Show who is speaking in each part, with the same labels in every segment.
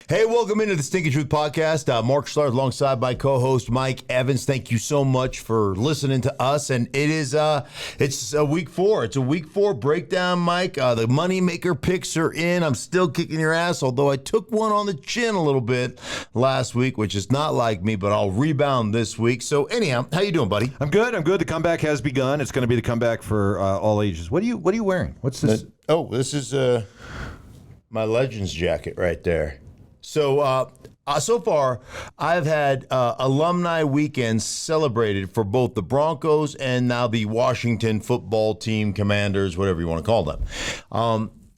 Speaker 1: Hey, welcome into the Stinkin Truth podcast. Mark Schlarth alongside my co-host Mike Evans. Thank you so much for listening to us. And it's week 4. It's a week 4 breakdown, Mike. The moneymaker picks are in. I'm still kicking your ass, although I took one on the chin a little bit last week, which is not like me, but I'll rebound this week. So anyhow, how you doing, buddy?
Speaker 2: I'm good. The comeback has begun. It's going to be the comeback for all ages. What are you wearing? What's this?
Speaker 1: This is my Legends jacket right there. So far, I've had alumni weekends celebrated for both the Broncos and now the Washington football team, Commanders, whatever you want to call them.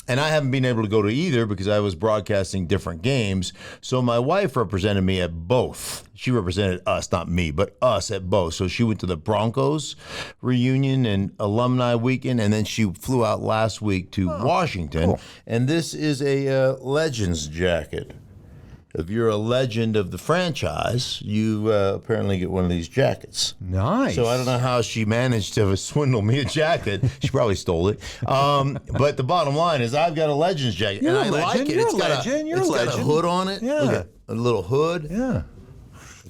Speaker 1: And I haven't been able to go to either because I was broadcasting different games. So my wife represented me at both. She represented us, not me, but us at both. So she went to the Broncos reunion and alumni weekend, and then she flew out last week to Washington. Cool. And this is a Legends jacket. If you're a legend of the franchise, you apparently get one of these jackets.
Speaker 2: Nice.
Speaker 1: So I don't know how she managed to swindle me a jacket. She probably stole it. But the bottom line is I've got a Legends jacket.
Speaker 2: You're
Speaker 1: and
Speaker 2: a
Speaker 1: I
Speaker 2: legend.
Speaker 1: like it.
Speaker 2: You're
Speaker 1: It's
Speaker 2: a
Speaker 1: got
Speaker 2: legend. You're a legend.
Speaker 1: got a hood on it.
Speaker 2: Yeah.
Speaker 1: Look at a little hood.
Speaker 2: Yeah.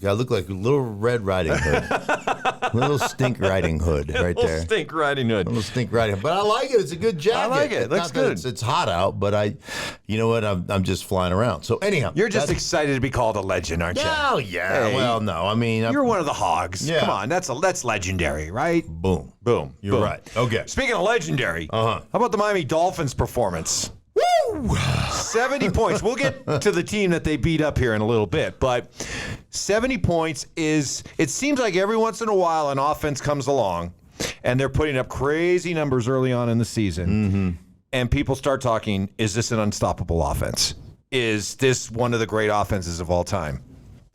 Speaker 1: I look like a little Red Riding Hood. Little Stink Riding Hood right there.
Speaker 2: Stink Riding Hood.
Speaker 1: Little Stink Riding Hood. But I like it. It's a good jacket.
Speaker 2: I like it. Looks good.
Speaker 1: It's hot out, but you know what? I'm just flying around. So anyhow.
Speaker 2: You're just excited to be called a legend, aren't you?
Speaker 1: Oh, yeah.
Speaker 2: Hey,
Speaker 1: well, no. I mean.
Speaker 2: You're one of the hogs.
Speaker 1: Yeah.
Speaker 2: Come on. That's legendary, right?
Speaker 1: Boom.
Speaker 2: Boom.
Speaker 1: You're
Speaker 2: Boom.
Speaker 1: right. Okay.
Speaker 2: Speaking of legendary,
Speaker 1: Uh-huh.
Speaker 2: How about the Miami Dolphins performance?
Speaker 1: Woo!
Speaker 2: 70 points. We'll get to the team that they beat up here in a little bit, but 70 points it seems like every once in a while an offense comes along and they're putting up crazy numbers early on in the season, and people start talking, is this an unstoppable offense? Is this one of the great offenses of all time?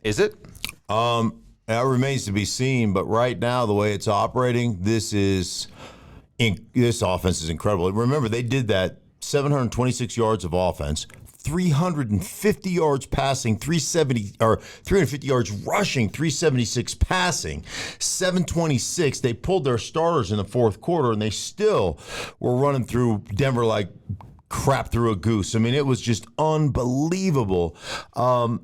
Speaker 2: Is it?
Speaker 1: That remains to be seen, but right now, the way it's operating, this offense is incredible. Remember, they did that 726 yards of offense, 350 yards passing, 350 yards rushing, 376 passing, 726. They pulled their starters in the fourth quarter, and they still were running through Denver like crap through a goose. I mean, it was just unbelievable. And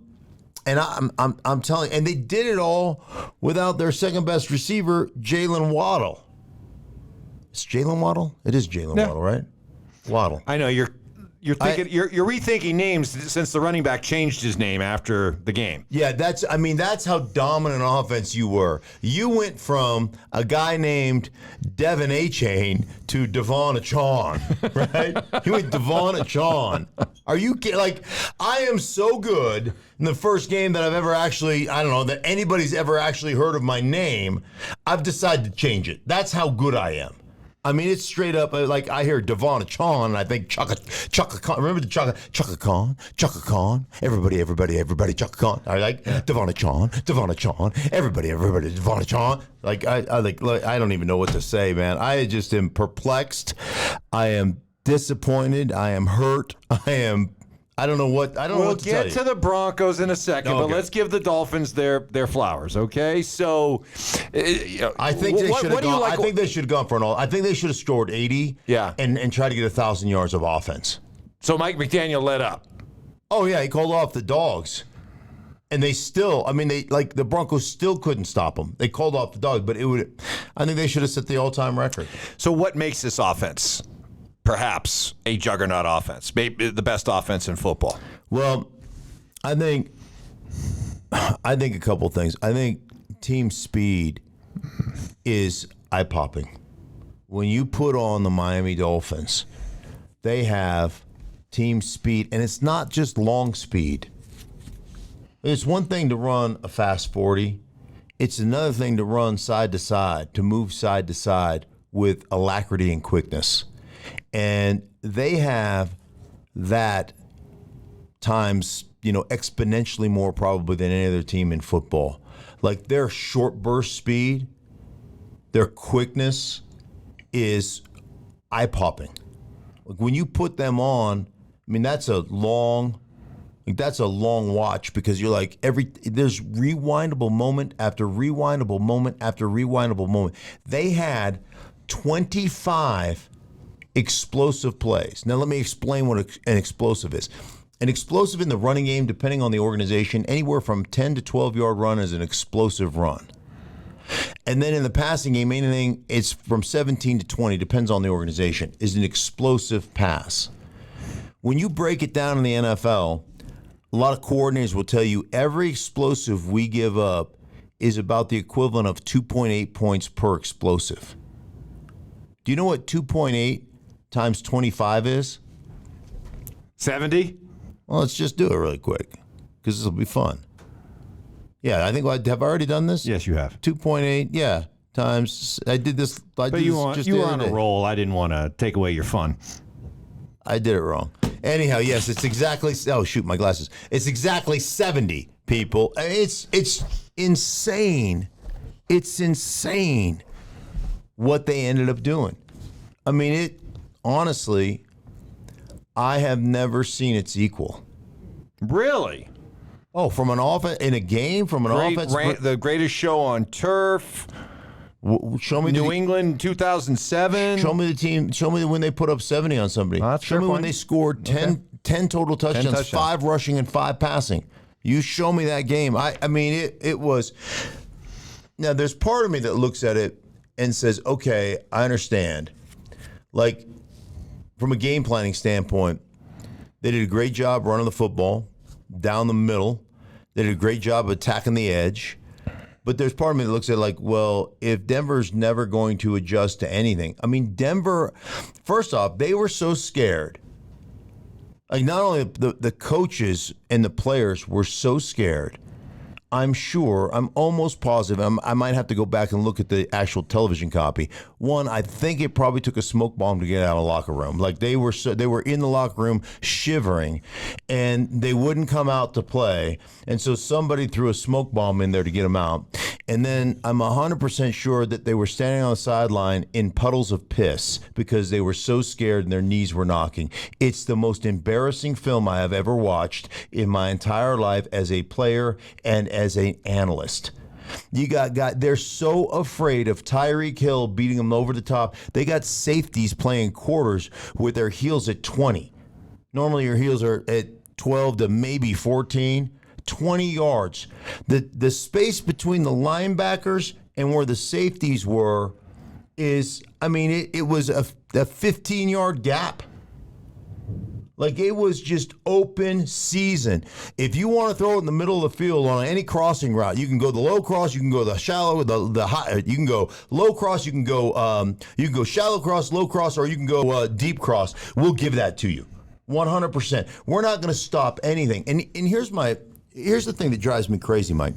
Speaker 1: I'm telling you, and they did it all without their second best receiver, Jalen Waddle. It's Jalen Waddle? It is Jalen Waddle, right? Waddle.
Speaker 2: I know you're thinking you're rethinking names since the running back changed his name after the game.
Speaker 1: Yeah, that's how dominant offense you were. You went from a guy named Devin Achane to Devon Achane, right? You went Devon Achane. Are you kidding? Like, I am so good in the first game that I've ever actually, I don't know, that anybody's ever actually heard of my name. I've decided to change it. That's how good I am. I mean, it's straight up, like, I hear Devon Achane, and I think Chaka Khan. Remember the Chaka Khan? Everybody, Chaka Khan. I like Devon Achane, everybody, Devon Achane. Like, I don't even know what to say, man. I just am perplexed. I am disappointed. I am hurt. I don't know what to tell you.
Speaker 2: We'll get to the Broncos in a second, but let's give the Dolphins their flowers, okay? So,
Speaker 1: I think they should have gone. I think they should have gone for an all. I think they should have scored 80.
Speaker 2: Yeah.
Speaker 1: And tried to get 1,000 yards of offense.
Speaker 2: So Mike McDaniel let up.
Speaker 1: Oh yeah, he called off the dogs, and they still. I mean, the Broncos still couldn't stop them. They called off the dogs, but I think they should have set the all-time record.
Speaker 2: So what makes this offense perhaps a juggernaut offense, maybe the best offense in football?
Speaker 1: Well, I think a couple things. I think team speed is eye-popping. When you put on the Miami Dolphins, they have team speed, and it's not just long speed. It's one thing to run a fast 40. It's another thing to run side to side, to move side to side with alacrity and quickness. And they have that times, exponentially more probably than any other team in football. Like, their short burst speed, their quickness is eye-popping. Like, when you put them on, I mean, that's a long watch, because you're like, there's rewindable moment after rewindable moment after rewindable moment. They had 25 explosive plays. Now, let me explain what an explosive is. An explosive in the running game, depending on the organization, anywhere from 10 to 12-yard run is an explosive run. And then in the passing game, anything it's from 17 to 20, depends on the organization, is an explosive pass. When you break it down in the NFL, a lot of coordinators will tell you every explosive we give up is about the equivalent of 2.8 points per explosive. Do you know what 2.8 times 25 is?
Speaker 2: 70?
Speaker 1: Well, let's just do it really quick because this will be fun. Yeah, I think have I already done this?
Speaker 2: Yes, you have.
Speaker 1: 2.8, yeah, times. I did this.
Speaker 2: But you were on a roll. I didn't want to take away your fun.
Speaker 1: I did it wrong. Anyhow, yes, it's exactly. Oh shoot, my glasses. It's exactly 70 people. It's insane. It's insane what they ended up doing. I mean, it honestly, I have never seen its equal.
Speaker 2: Really?
Speaker 1: Oh, from an offense in a game, from an offense,
Speaker 2: the greatest show on turf.
Speaker 1: Show me
Speaker 2: New England 2007.
Speaker 1: Show me the team. Show me when they put up 70 on somebody. Show me when they scored 10 total touchdowns, 5 rushing and 5 passing. You show me that game. I mean, it was. Now, there's part of me that looks at it and says, okay, I understand. Like, from a game planning standpoint, they did a great job running the football down the middle. They did a great job of attacking the edge. But there's part of me that looks at it like, well, if Denver's never going to adjust to anything. I mean, Denver, first off, they were so scared. Like, not only the coaches and the players were so scared, I'm almost positive, I might have to go back and look at the actual television copy. One, I think it probably took a smoke bomb to get out of the locker room. Like, they were in the locker room shivering, and they wouldn't come out to play. And so somebody threw a smoke bomb in there to get them out. And then I'm 100% sure that they were standing on the sideline in puddles of piss because they were so scared and their knees were knocking. It's the most embarrassing film I have ever watched in my entire life as a player and as an analyst. You got they're so afraid of Tyreek Hill beating them over the top. They got safeties playing quarters with their heels at 20. Normally your heels are at 12 to maybe 14. 20 yards. The space between the linebackers and where the safeties were is, I mean, it was a 15-yard gap. Like, it was just open season. If you want to throw it in the middle of the field on any crossing route, you can go the low cross, you can go the shallow, the high. You can go low cross, you can go shallow cross, low cross, or you can go deep cross. We'll give that to you, 100%. We're not going to stop anything. And here's the thing that drives me crazy, Mike,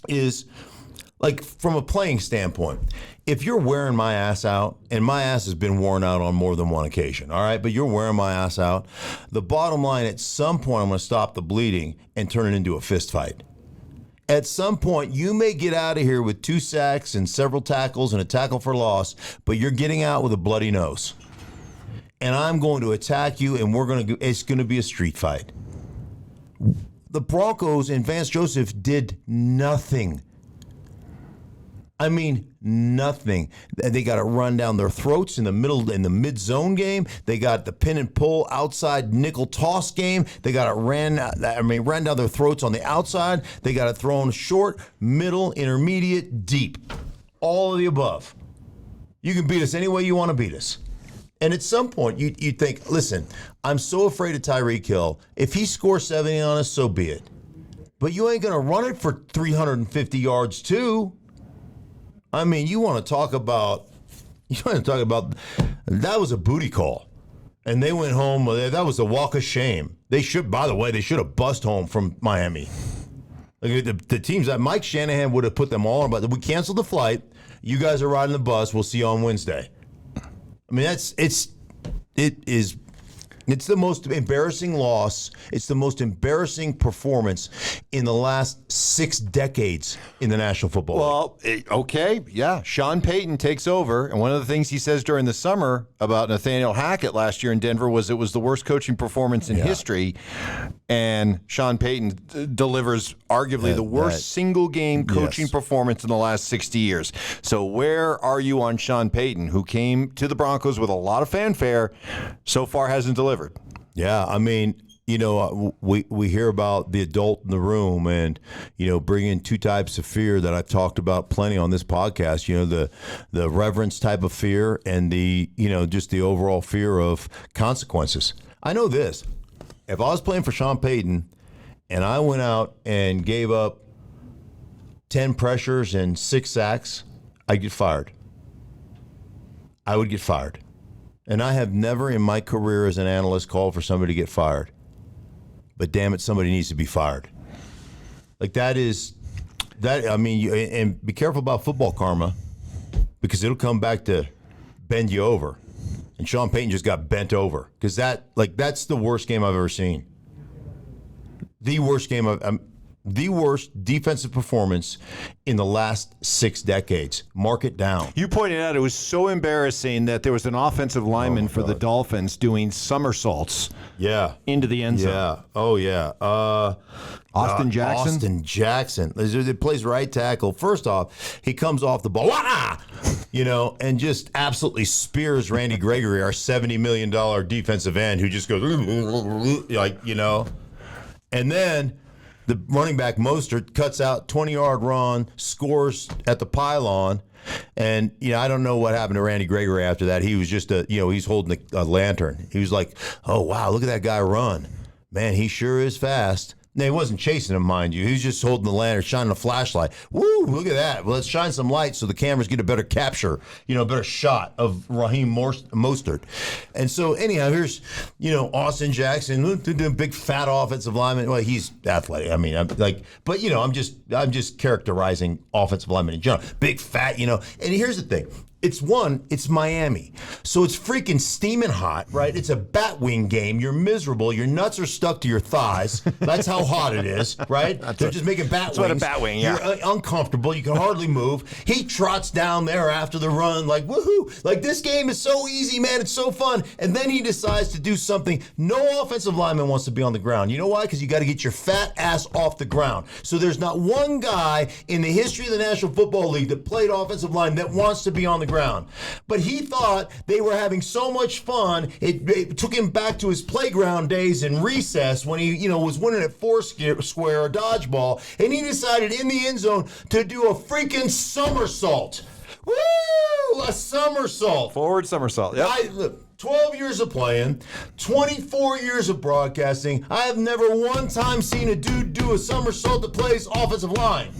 Speaker 1: is like from a playing standpoint, if you're wearing my ass out, and my ass has been worn out on more than one occasion, all right, but you're wearing my ass out, the bottom line, at some point I'm going to stop the bleeding and turn it into a fist fight. At some point, you may get out of here with 2 sacks and several tackles and a tackle for loss, but you're getting out with a bloody nose. And I'm going to attack you, and it's going to be a street fight. The Broncos and Vance Joseph did nothing. I mean, nothing. They got it run down their throats in the mid-zone game. They got the pin and pull outside nickel toss game. They got it ran down their throats on the outside. They got it thrown short, middle, intermediate, deep. All of the above. You can beat us any way you want to beat us. And at some point, you think, listen, I'm so afraid of Tyreek Hill. If he scores 70 on us, so be it. But you ain't going to run it for 350 yards, too. I mean, you want to talk about that was a booty call. And they went home. That was a walk of shame. They should have bussed home from Miami. Like the teams that Mike Shanahan would have put them all on, but we canceled the flight. You guys are riding the bus. We'll see you on Wednesday. I mean, it's the most embarrassing loss. It's the most embarrassing performance in the last 6 decades in the National Football League.
Speaker 2: Well, okay, yeah. Sean Payton takes over, and one of the things he says during the summer about Nathaniel Hackett last year in Denver was it was the worst coaching performance in history, and Sean Payton delivers arguably the worst single-game coaching performance in the last 60 years. So where are you on Sean Payton, who came to the Broncos with a lot of fanfare, so far hasn't delivered?
Speaker 1: Yeah, I mean, we hear about the adult in the room and, bringing two types of fear that I've talked about plenty on this podcast, the reverence type of fear and the, just the overall fear of consequences. I know this. If I was playing for Sean Payton and I went out and gave up 10 pressures and 6 sacks, I'd get fired. I would get fired. And I have never in my career as an analyst called for somebody to get fired. But damn it, somebody needs to be fired. Like and be careful about football karma because it'll come back to bend you over. And Sean Payton just got bent over because that's the worst game I've ever seen. The worst defensive performance in the last 6 decades. Mark it down.
Speaker 2: You pointed out it was so embarrassing that there was an offensive lineman for the Dolphins doing somersaults into the end zone.
Speaker 1: Yeah. Oh, yeah.
Speaker 2: Austin Jackson?
Speaker 1: Austin Jackson. It plays right tackle. First off, he comes off the ball, and just absolutely spears Randy Gregory, our $70 million defensive end, who just goes, and then the running back Mostert cuts out 20-yard run, scores at the pylon, and I don't know what happened to Randy Gregory after that. He was just he's holding a lantern. He was like, "Oh wow, look at that guy run, man! He sure is fast." Now, he wasn't chasing him, mind you. He was just holding the lantern, shining a flashlight. Woo, look at that. Well, let's shine some light so the cameras get a better capture, a better shot of Raheem Mostert. And so, anyhow, here's, Austin Jackson, the big fat offensive lineman. Well, he's athletic. I mean, I'm just characterizing offensive linemen in general. Big fat, And here's the thing. It's Miami. So it's freaking steaming hot, right? It's a Batwing game. You're miserable. Your nuts are stuck to your thighs. That's how hot it is, right? They're just making Batwings.
Speaker 2: That's what a Batwing, yeah.
Speaker 1: You're uncomfortable. You can hardly move. He trots down there after the run like, woohoo. Like, this game is so easy, man. It's so fun. And then he decides to do something. No offensive lineman wants to be on the ground. You know why? Because you got to get your fat ass off the ground. So there's not one guy in the history of the National Football League that played offensive line that wants to be on the ground. But he thought they were having so much fun, it took him back to his playground days in recess when he, was winning at Foursquare or dodgeball, and he decided in the end zone to do a freaking somersault. Woo! A somersault.
Speaker 2: Forward somersault. Yep.
Speaker 1: Look, 12 years of playing, 24 years of broadcasting. I have never one time seen a dude do a somersault that plays offensive line.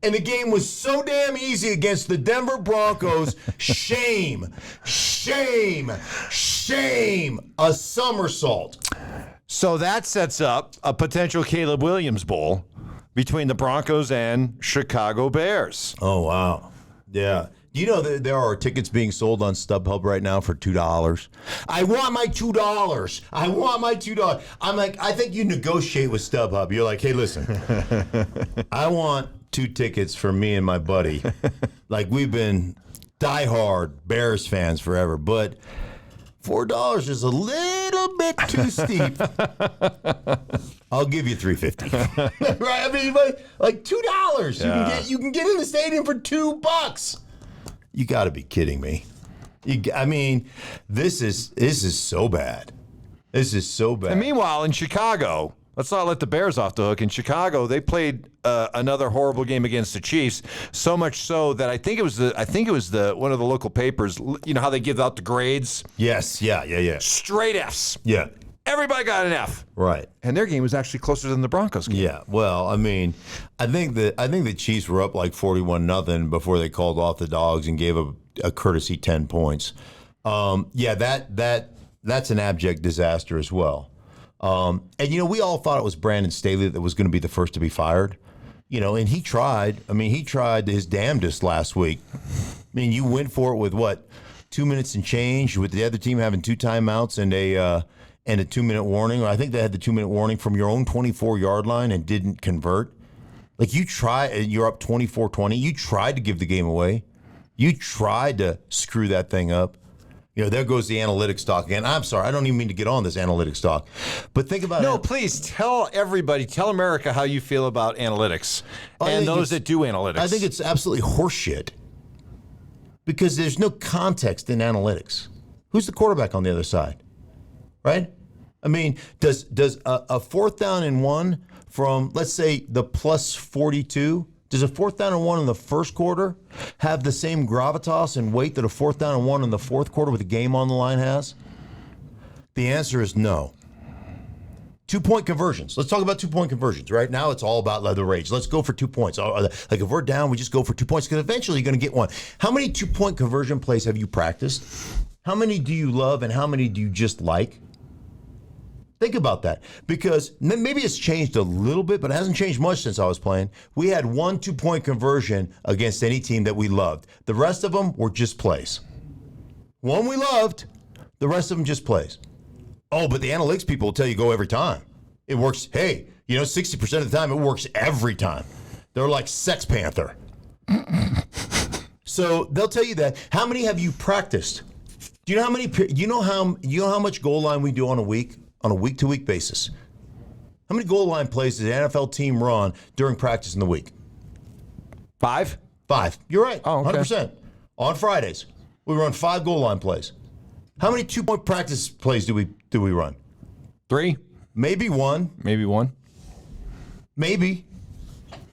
Speaker 1: And the game was so damn easy against the Denver Broncos. Shame, shame, shame. A somersault.
Speaker 2: So that sets up a potential Caleb Williams Bowl between the Broncos and Chicago Bears.
Speaker 1: Oh, wow. Yeah. Do you know that there are tickets being sold on StubHub right now for $2? I want my $2. I want my $2. I'm like, I think you negotiate with StubHub. You're like, hey, listen, I want 2 tickets for me and my buddy. Like, we've been diehard Bears fans forever, but $4 is a little bit too steep. I'll give you $3.50. Right? I mean, like $2. Yeah. You can get in the stadium for $2. You got to be kidding me. This is so bad. This is so bad.
Speaker 2: And meanwhile, in Chicago, let's not let the Bears off the hook. In Chicago, they played another horrible game against the Chiefs. So much so that I think it was one of the local papers. You know how they give out the grades?
Speaker 1: Yes. Yeah.
Speaker 2: Straight Fs.
Speaker 1: Yeah.
Speaker 2: Everybody got an F.
Speaker 1: Right.
Speaker 2: And their game was actually closer than the Broncos game.
Speaker 1: Yeah. Well, I think the Chiefs were up like 41-0 before they called off the Dogs and gave a courtesy 10 points. That's an abject disaster as well. And we all thought it was Brandon Staley that was going to be the first to be fired. And he tried. He tried his damnedest last week. You went for it with what, 2 minutes and change, with the other team having 2 timeouts and a 2-minute warning. I think they had the 2-minute warning from your own 24-yard line and didn't convert. Like, you're up 24-20. You tried to give the game away. You tried to screw that thing up. There goes the analytics talk again. I'm sorry, I don't even mean to get on this analytics talk. But think about it.
Speaker 2: No, please tell America how you feel about analytics and those that do analytics.
Speaker 1: I think it's absolutely horseshit because there's no context in analytics. Who's the quarterback on the other side? Right? I mean, does a 4th down and 1 from, let's say, the plus 42, does a 4th down and 1 in the first quarter have the same gravitas and weight that a 4th down and 1 in the fourth quarter with the game on the line has? The answer is no. 2-point conversions. Let's talk about 2-point conversions. Right now, it's all about leather rage. Let's go for 2 points. Like if we're down, we just go for 2 points because eventually you're going to get one. How many 2-point conversion plays have you practiced? How many do you love and how many do you just like? Think about that, because maybe it's changed a little bit, but it hasn't changed much since I was playing. We had 1 2-point conversion against any team that we loved. The rest of them were just plays. One we loved, the rest of them just plays. Oh, but the analytics people will tell you go every time. It works. Hey, 60% of the time it works every time. They're like Sex Panther. So they'll tell you that. How many have you practiced? Do you know how many? You know how much goal line we do on a week-to-week basis? How many goal line plays does the NFL team run during practice in the week?
Speaker 2: 5?
Speaker 1: 5. You're right.
Speaker 2: Oh, okay.
Speaker 1: 100%. On Fridays, we run 5 goal line plays. How many 2-point practice plays do we run?
Speaker 2: 3?
Speaker 1: Maybe 1.
Speaker 2: Maybe 1.
Speaker 1: Maybe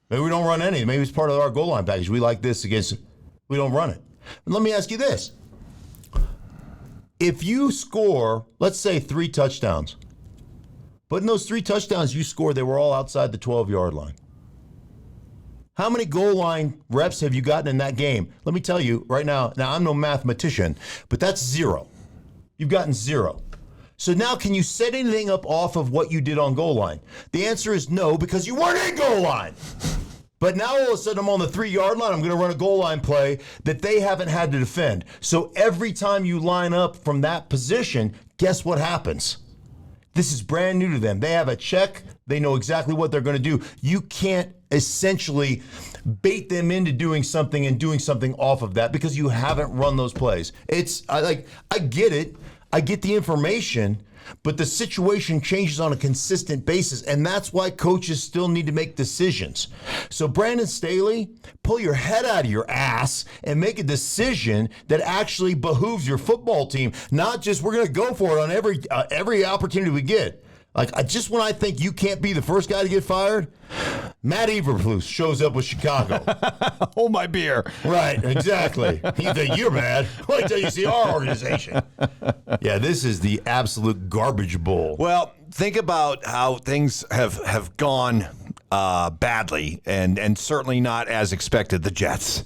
Speaker 1: we don't run any. Maybe it's part of our goal line package. We like this against. We don't run it. And let me ask you this: if you score, let's say 3 touchdowns, but in those 3 touchdowns you scored, they were all outside the 12-yard line. How many goal line reps have you gotten in that game? Let me tell you right now. Now I'm no mathematician, but that's 0. You've gotten 0. So now can you set anything up off of what you did on goal line? The answer is no, because you weren't in goal line. But now all of a sudden I'm on the 3-yard line. I'm going to run a goal line play that they haven't had to defend. So every time you line up from that position, guess what happens? This is brand new to them. They have a check. They know exactly what they're going to do. You can't essentially bait them into doing something and doing something off of that because you haven't run those plays. I get it. I get the information, but the situation changes on a consistent basis, and that's why coaches still need to make decisions. So Brandon Staley, pull your head out of your ass and make a decision that actually behooves your football team, not just we're going to go for it on every opportunity we get. Just when I think you can't be the first guy to get fired, Matt Eberflus shows up with Chicago.
Speaker 2: Hold my beer.
Speaker 1: Right, exactly. You think you're bad. Wait till you see our organization. Yeah, this is the absolute garbage bowl.
Speaker 2: Well, think about how things have gone badly, and certainly not as expected. The Jets.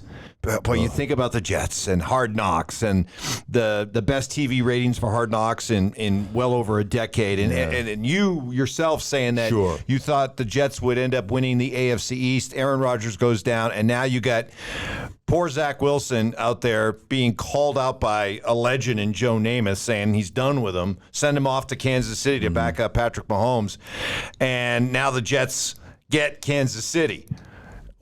Speaker 2: But you think about the Jets and Hard Knocks and the best TV ratings for Hard Knocks in well over a decade. And you yourself saying that you thought the Jets would end up winning the AFC East. Aaron Rodgers goes down, and now you got poor Zach Wilson out there being called out by a legend in Joe Namath saying he's done with him. Send him off to Kansas City to back up Patrick Mahomes. And now the Jets get Kansas City.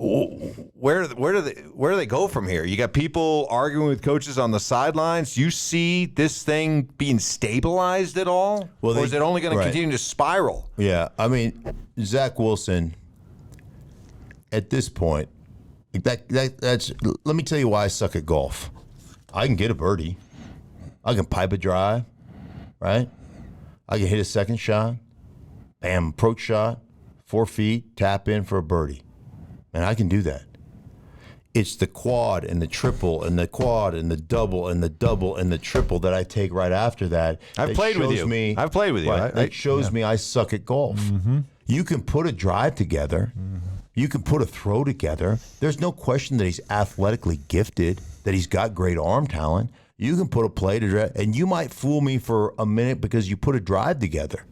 Speaker 2: Where do they go from here? You got people arguing with coaches on the sidelines. You see this thing being stabilized at all? Or is it only going to continue to spiral?
Speaker 1: Yeah, I mean, Zach Wilson, at this point, that's. Let me tell you why I suck at golf. I can get a birdie. I can pipe a drive, right? I can hit a second shot. Bam, approach shot, 4 feet, tap in for a birdie. And I can do that. It's the quad and the triple and the quad and the double and the double and the triple that I take right after that.
Speaker 2: I've played with you.
Speaker 1: Right, that shows me I suck at golf. Mm-hmm. You can put a drive together. Mm-hmm. You can put a throw together. There's no question that he's athletically gifted, that he's got great arm talent. You can put a play together, and you might fool me for a minute because you put a drive together.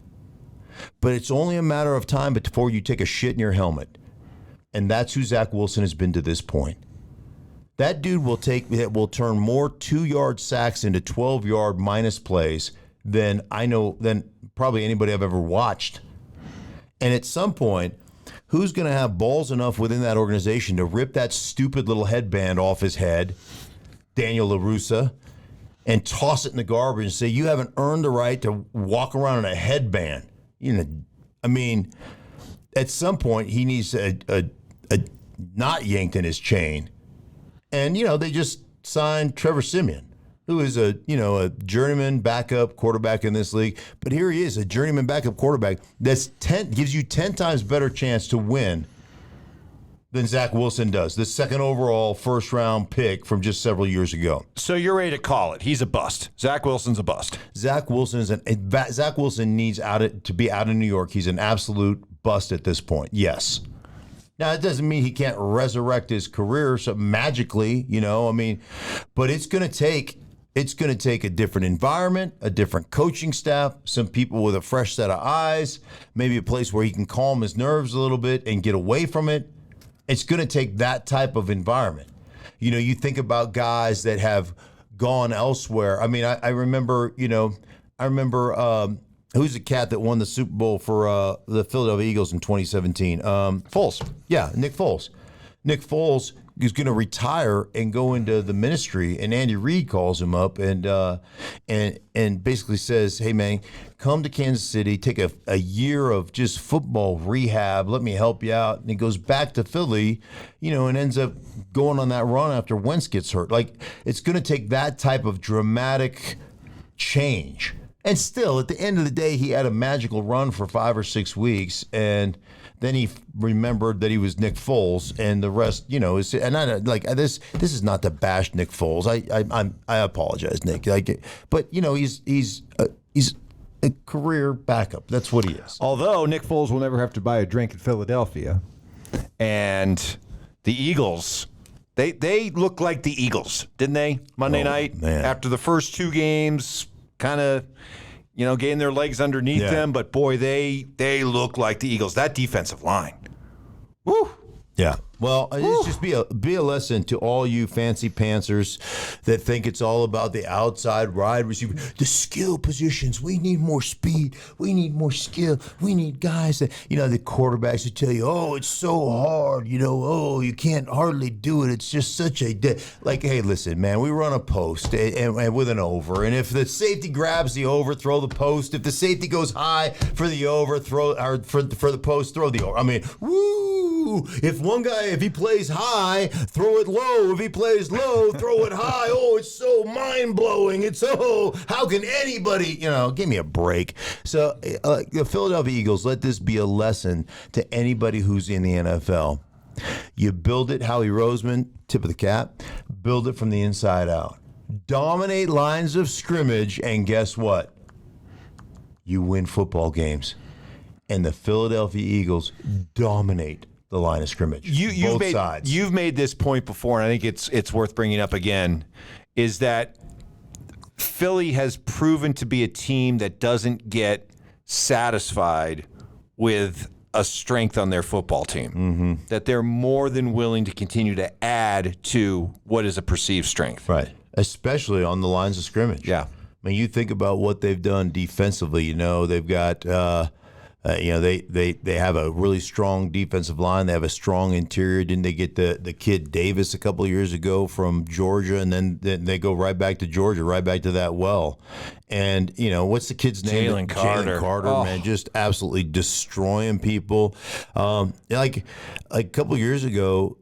Speaker 1: But it's only a matter of time before you take a shit in your helmet. And that's who Zach Wilson has been to this point. That dude will turn more 2-yard sacks into 12-yard minus plays than probably anybody I've ever watched. And at some point, who's going to have balls enough within that organization to rip that stupid little headband off his head, Daniel LaRussa, and toss it in the garbage and say, you haven't earned the right to walk around in a headband? I mean, at some point, he needs a knot yanked in his chain. And, they just signed Trevor Siemian, who is a journeyman backup quarterback in this league. But here he is, a journeyman backup quarterback gives you 10 times better chance to win than Zach Wilson does, the second overall first-round pick from just several years ago.
Speaker 2: So you're ready to call it. He's a bust. Zach Wilson's a bust.
Speaker 1: Zach Wilson needs to be out of New York. He's an absolute bust at this point. Yes. Now, it doesn't mean he can't resurrect his career magically, but it's going to take a different environment, a different coaching staff, some people with a fresh set of eyes, maybe a place where he can calm his nerves a little bit and get away from it. It's going to take that type of environment. You think about guys that have gone elsewhere. I mean, I remember, who's the cat that won the Super Bowl for the Philadelphia Eagles in 2017?
Speaker 2: Foles.
Speaker 1: Yeah, Nick Foles. Nick Foles is going to retire and go into the ministry, and Andy Reid calls him up and basically says, "Hey man, come to Kansas City, take a year of just football rehab. Let me help you out." And he goes back to Philly, and ends up going on that run after Wentz gets hurt. Like, it's going to take that type of dramatic change. And still, at the end of the day, he had a magical run for 5 or 6 weeks, and then he remembered that he was Nick Foles, and the rest, is. And I like this. This is not to bash Nick Foles. I apologize, Nick. But he's a career backup. That's what he is.
Speaker 2: Although Nick Foles will never have to buy a drink in Philadelphia, and the Eagles. They look like the Eagles, didn't they? Monday night,
Speaker 1: man.
Speaker 2: After the first 2 games, kind of, getting their legs underneath them. But boy, they look like the Eagles. That defensive line. Woo.
Speaker 1: Yeah. Well, it's just be a lesson to all you fancy pantsers that think it's all about the outside wide receiver, the skill positions. We need more speed. We need more skill. We need guys that, the quarterbacks who tell you, "Oh, it's so hard. Oh, you can't hardly do it. It's just such a hey, listen, man, we run a post and with an over, and if the safety grabs the over, throw the post. If the safety goes high for the over, for the post, throw the over. I mean, woo! If he plays high, throw it low. If he plays low, throw it high. Oh, it's so mind-blowing. How can anybody, give me a break. So the Philadelphia Eagles, let this be a lesson to anybody who's in the NFL. You build it, Howie Roseman, tip of the cap, build it from the inside out. Dominate lines of scrimmage, and guess what? You win football games. And the Philadelphia Eagles dominate the line of scrimmage. Both sides.
Speaker 2: You've made this point before, and I think it's worth bringing up again, is that Philly has proven to be a team that doesn't get satisfied with a strength on their football team.
Speaker 1: Mm-hmm.
Speaker 2: That they're more than willing to continue to add to what is a perceived strength.
Speaker 1: Right. Especially on the lines of scrimmage.
Speaker 2: Yeah.
Speaker 1: I mean, you think about what they've done defensively. They've got they have a really strong defensive line. They have a strong interior. Didn't they get the kid Davis a couple of years ago from Georgia, and then they go right back to Georgia, right back to that well. And what's the kid's name?
Speaker 2: Jalen Carter.
Speaker 1: Jalen Carter, man, just absolutely destroying people. Like a couple of years ago,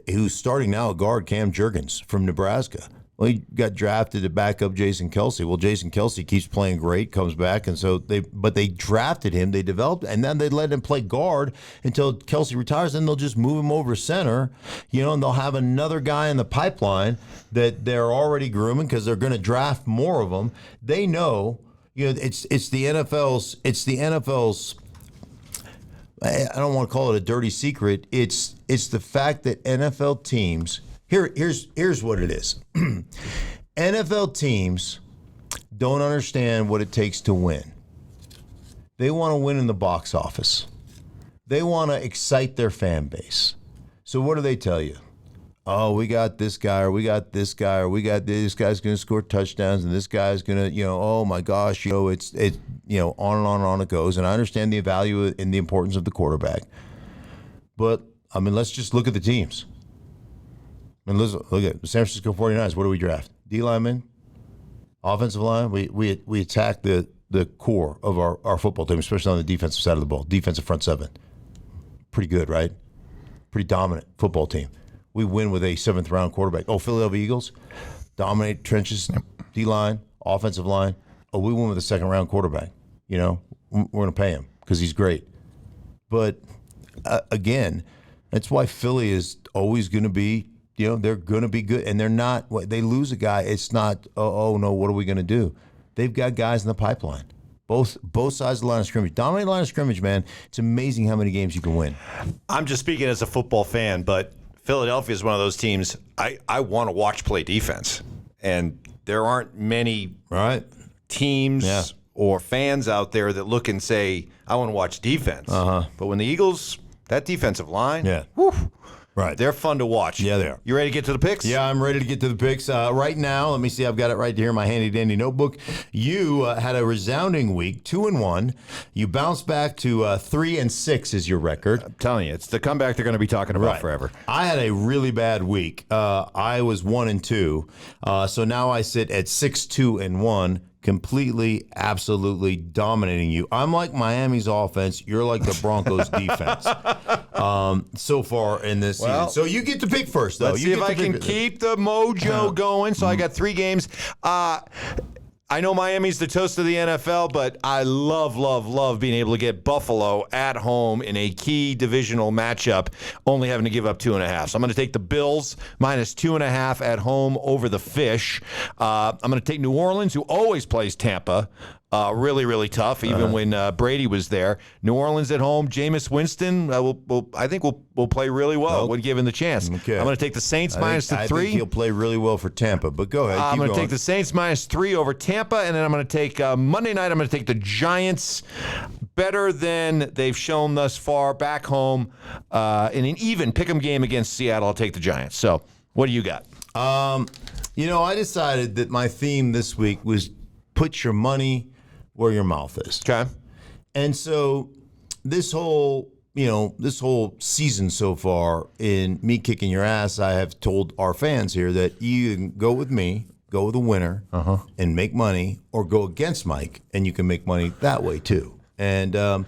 Speaker 1: who's starting now at guard, Cam Jurgens from Nebraska. Well, he got drafted to back up Jason Kelce. Well, Jason Kelce keeps playing great, comes back, and so they drafted him, they developed, and then they let him play guard until Kelce retires. Then they'll just move him over center, and they'll have another guy in the pipeline that they're already grooming because they're going to draft more of them. They know, it's the NFL's. I don't want to call it a dirty secret. It's the fact that NFL teams. Here's what it is. NFL teams don't understand what it takes to win. They want to win in the box office. They want to excite their fan base. So what do they tell you? Oh, we got this guy, or we got this guy, or we got this guy's going to score touchdowns, and this guy's going to, oh my gosh, it's on and on it goes. And I understand the value and the importance of the quarterback. But, let's just look at the teams. And look at the San Francisco 49ers. What do we draft? D linemen, offensive line. We attack the core of our football team, especially on the defensive side of the ball. Defensive front seven. Pretty good, right? Pretty dominant football team. We win with a 7th round quarterback. Oh, Philadelphia Eagles. dominate trenches, D-line, offensive line. Oh, we went with a second-round quarterback. You know, we're going to pay him because he's great. But, again, that's why Philly is always going to be, you know, they're going to be good. And they're not, they lose a guy, it's not, oh no, what are we going to do? They've got guys in the pipeline. Both sides of the line of scrimmage. Dominate the line of scrimmage, man. It's amazing how many games you can win.
Speaker 2: I'm just speaking as a football fan, but Philadelphia is one of those teams I want to watch play defense. And there aren't many teams or fans out there that look and say, I want to watch defense. But when the Eagles, that defensive line,
Speaker 1: Right.
Speaker 2: they're fun to watch.
Speaker 1: Yeah, they are.
Speaker 2: You ready to get to the picks?
Speaker 1: Yeah, I'm ready to get to the picks. Right now, let me see. I've got it right here in my handy-dandy notebook. You had a resounding week, 2-1. You bounced back to 3-6 is your record.
Speaker 2: I'm telling you, it's the comeback they're going to be talking about forever.
Speaker 1: I had a really bad week. I was 1-2. So now I sit at 6-2-1. Completely, absolutely dominating you. I'm like Miami's offense. You're like the Broncos' defense so far in this season. So you get to pick first, though.
Speaker 2: Let's see if I can keep the mojo going. So I got 3 games. I know Miami's the toast of the NFL, but I love being able to get Buffalo at home in a key divisional matchup, only having to give up 2.5. So I'm going to take the Bills minus 2.5 at home over the Fish. I'm going to take New Orleans, who always plays Tampa. Really tough, even when Brady was there. New Orleans at home. Jameis Winston, I think will play really well when given the chance. Okay. I'm going to take the Saints minus 3.
Speaker 1: I think he'll play really well for Tampa, but go ahead.
Speaker 2: I'm going to take the Saints minus 3 over Tampa, and then I'm going to take Monday night, I'm going to take the Giants better than they've shown thus far back home in an even pick'em game against Seattle. I'll take the Giants. So what do you got?
Speaker 1: You know, I decided that my theme this week was put your money where your mouth is.
Speaker 2: Okay.
Speaker 1: And so this whole season so far in me kicking your ass, I have told our fans here that you can go with me, go with a winner, and make money, or go against Mike, and you can make money that way too. And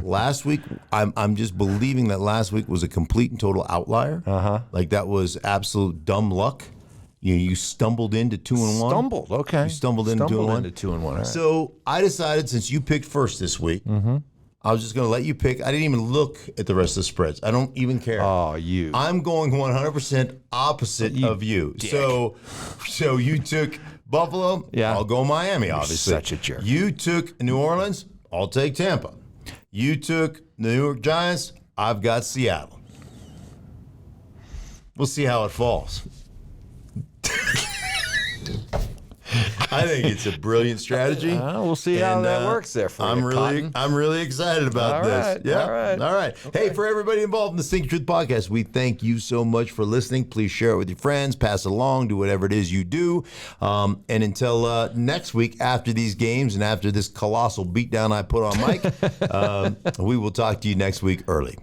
Speaker 1: last week, I'm just believing that last week was a complete and total outlier. Like that was absolute dumb luck. You stumbled into 2-1.
Speaker 2: Stumbled, okay.
Speaker 1: You stumbled into 2-1.
Speaker 2: Into 2-1. All right.
Speaker 1: So I decided, since you picked first this week, I was just going to let you pick. I didn't even look at the rest of the spreads. I don't even care.
Speaker 2: Oh, you.
Speaker 1: I'm going 100% opposite of you.
Speaker 2: Dick.
Speaker 1: So you took Buffalo.
Speaker 2: Yeah.
Speaker 1: I'll go Miami, obviously.
Speaker 2: Such a jerk.
Speaker 1: You took New Orleans. I'll take Tampa. You took the New York Giants. I've got Seattle. We'll see how it falls. I think it's a brilliant strategy.
Speaker 2: We'll see how that works there for you, Cotton.
Speaker 1: I'm really excited about this. Yeah. All right. Okay. Hey, for everybody involved in the Stinkin Truth podcast, we thank you so much for listening. Please share it with your friends, pass it along, do whatever it is you do. And until next week, after these games and after this colossal beatdown I put on Mike, we will talk to you next week early.